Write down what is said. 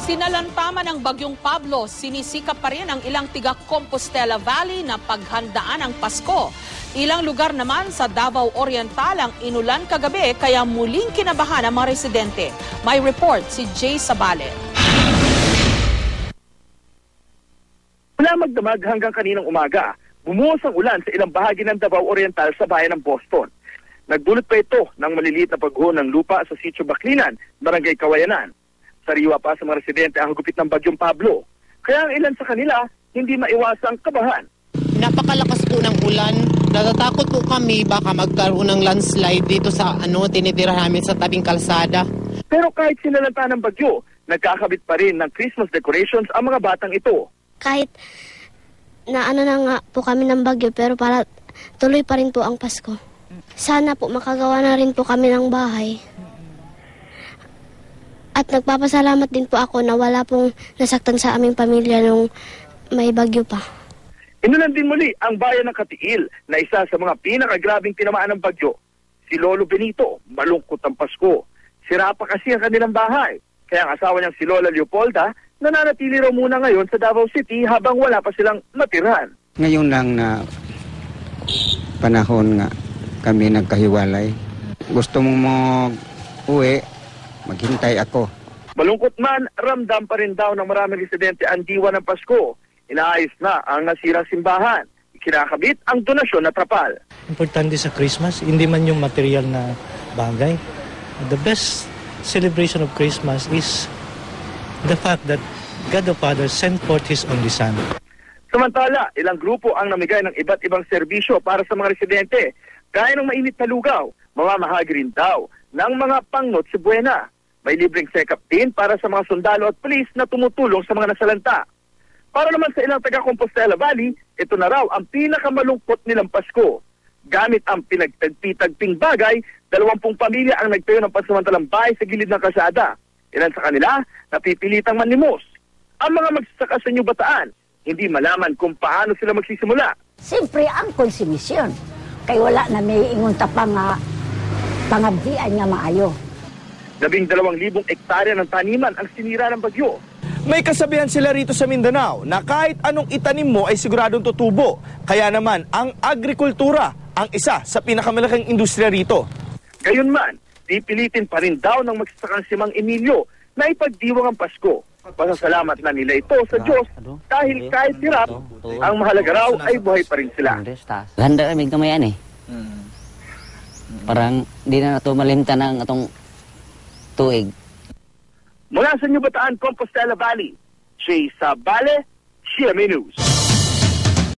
Sinalanta ng Bagyong Pablo, sinisikap pa rin ang ilang tiga Compostela Valley na paghandaan ang Pasko. Ilang lugar naman sa Davao Oriental ang inulan kagabi kaya muling kinabahan ang mga residente. May report si Jay Sabale. Mula magdamag hanggang kaninang umaga, bumuhos ang ulan sa ilang bahagi ng Davao Oriental sa bayan ng Boston. Nagdulot pa ito ng maliliit na pagguho ng lupa sa Sitio Baclinan, Barangay Kawayanan. Sariwa pa sa mga residente ang hugupit ng Bagyong Pablo. Kaya ang ilan sa kanila hindi maiwasang kabahan. Napakalakas po ng ulan. Natatakot po kami baka magkaroon ng landslide dito sa tinitira namin sa tabing kalsada. Pero kahit sinalanta ng bagyo, nagkakabit pa rin ng Christmas decorations ang mga batang ito. Kahit na na nga po kami ng bagyo pero para tuloy pa rin po ang Pasko. Sana po makagawa na rin po kami ng bahay. At nagpapasalamat din po ako na wala pong nasaktan sa aming pamilya nung may bagyo pa. Inulan din muli ang bayan ng Katiil na isa sa mga pinakagrabing tinamaan ng bagyo. Si Lolo Benito, malungkot ang Pasko. Sira pa kasi ang kanilang bahay. Kaya ang asawa niyang si Lola Leopolda, nananatili raw muna ngayon sa Davao City habang wala pa silang matirhan. Ngayon lang na panahon nga kami nagkahiwalay. Gusto mong uwi, maghintay ako. Malungkot man, ramdam pa rin daw ng maraming residente ang diwa ng Pasko. Inaayos na ang nasirang simbahan. Kinakabit ang donasyon na trapal. Importante sa Christmas, hindi man yung material na bagay. The best celebration of Christmas is the fact that God the Father sent forth His only Son. Samantala, ilang grupo ang namigay ng iba't ibang serbisyo para sa mga residente. Gaya ng mainit na lugaw, mamamahagi rin daw ng mga pangnot si Buena. May libreng check-up din para sa mga sundalo at pulis na tumutulong sa mga nasalanta. Para naman sa ilang taga Compostela Valley, ito na raw ang pinakamalungkot nilang Pasko. Gamit ang pinagtagpitagping bagay, 20 pamilya ang nagtayo ng pansamantalang bahay sa gilid ng kalsada. Ilan sa kanila, napipilitang manlimos. Ang mga magsasaka sa New Bataan, hindi malaman kung paano sila magsisimula. Siyempre ang konsumisyon. Kaya wala na may ingon tapang pangabdian nga maayo. 12,000 ektarya ng taniman ang sinira ng bagyo. May kasabihan sila rito sa Mindanao na kahit anong itanim mo ay siguradong tutubo. Kaya naman, ang agrikultura ang isa sa pinakamalaking industriya rito. Gayunman, pipilitin pa rin daw ng magsasakang si Mang Emilio na ipagdiwang ang Pasko. Pasasalamat na nila ito sa Diyos dahil kahit hirap, ang mahalaga raw ay buhay pa rin sila. Ganda kami kamayan Parang di na ito malimta ng atong tuig. Mula sa New Bataan, Compostela Valley, Jay Sabale, GMA News.